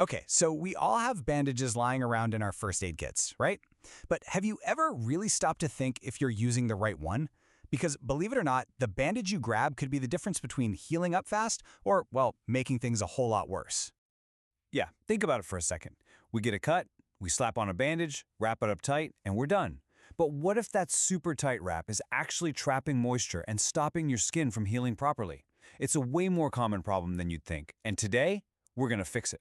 Okay, so we all have bandages lying around in our first aid kits, right? But have you ever really stopped to think if you're using the right one? Because believe it or not, the bandage you grab could be the difference between healing up fast or, well, making things a whole lot worse. Yeah, think about it for a second. We get a cut, we slap on a bandage, wrap it up tight, and we're done. But what if that super tight wrap is actually trapping moisture and stopping your skin from healing properly? It's a way more common problem than you'd think, and today, we're gonna fix it.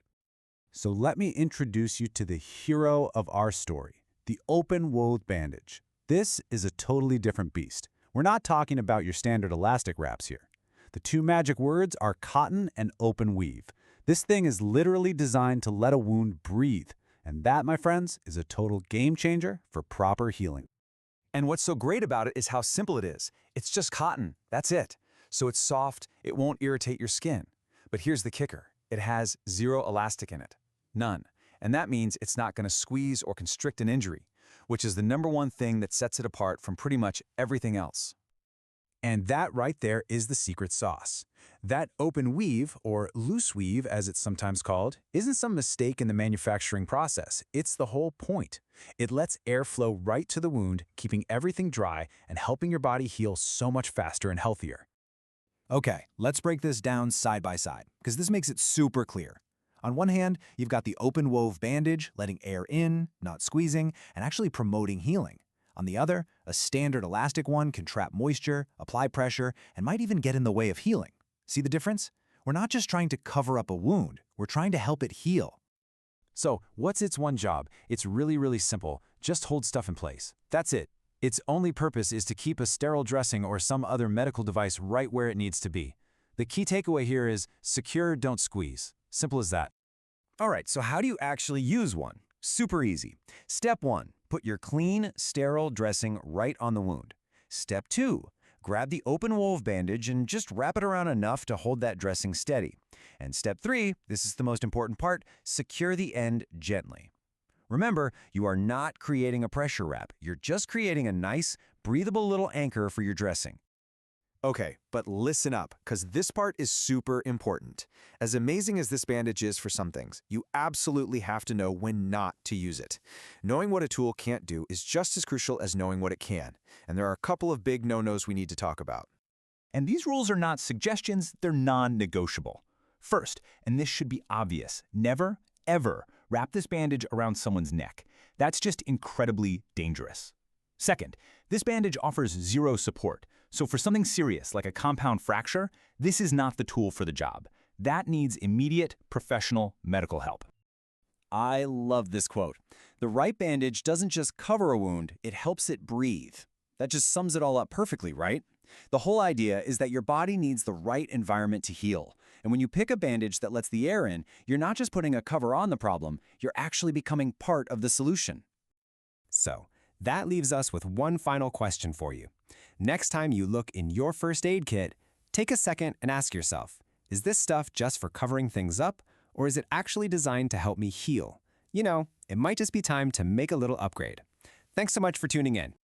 So let me introduce you to the hero of our story, the Open Wove Bandage. This is a totally different beast. We're not talking about your standard elastic wraps here. The two magic words are cotton and open weave. This thing is literally designed to let a wound breathe. And that, my friends, is a total game changer for proper healing. And what's so great about it is how simple it is. It's just cotton, that's it. So it's soft, it won't irritate your skin. But here's the kicker, it has zero elastic in it. None. And that means it's not going to squeeze or constrict an injury, which is the #1 thing that sets it apart from pretty much everything else. And that right there is the secret sauce. That open weave, or loose weave as it's sometimes called, isn't some mistake in the manufacturing process. It's the whole point. It lets air flow right to the wound, keeping everything dry and helping your body heal so much faster and healthier. Okay, let's break this down side by side, because this makes it super clear. On one hand, you've got the open wove bandage, letting air in, not squeezing, and actually promoting healing. On the other, a standard elastic one can trap moisture, apply pressure, and might even get in the way of healing. See the difference? We're not just trying to cover up a wound, we're trying to help it heal. So, what's its one job? It's really simple. Just hold stuff in place. That's it. Its only purpose is to keep a sterile dressing or some other medical device right where it needs to be. The key takeaway here is secure, don't squeeze. Simple as that. All right, so how do you actually use one? Super easy. Step 1, put your clean, sterile dressing right on the wound. Step 2, grab the open wove bandage and just wrap it around enough to hold that dressing steady. And step 3, this is the most important part, secure the end gently. Remember, you are not creating a pressure wrap. You're just creating a nice, breathable little anchor for your dressing. Okay, but listen up, because this part is super important. As amazing as this bandage is for some things, you absolutely have to know when not to use it. Knowing what a tool can't do is just as crucial as knowing what it can, and there are a couple of big no-nos we need to talk about. And these rules are not suggestions, they're non-negotiable. First, and this should be obvious, never, ever wrap this bandage around someone's neck. That's just incredibly dangerous. Second, this bandage offers zero support, so for something serious like a compound fracture, this is not the tool for the job. That needs immediate, professional medical help. I love this quote. The right bandage doesn't just cover a wound, it helps it breathe. That just sums it all up perfectly, right? The whole idea is that your body needs the right environment to heal. And when you pick a bandage that lets the air in, you're not just putting a cover on the problem, you're actually becoming part of the solution. So, that leaves us with one final question for you. Next time you look in your first aid kit, take a second and ask yourself, is this stuff just for covering things up, or is it actually designed to help me heal? You know, it might just be time to make a little upgrade. Thanks so much for tuning in.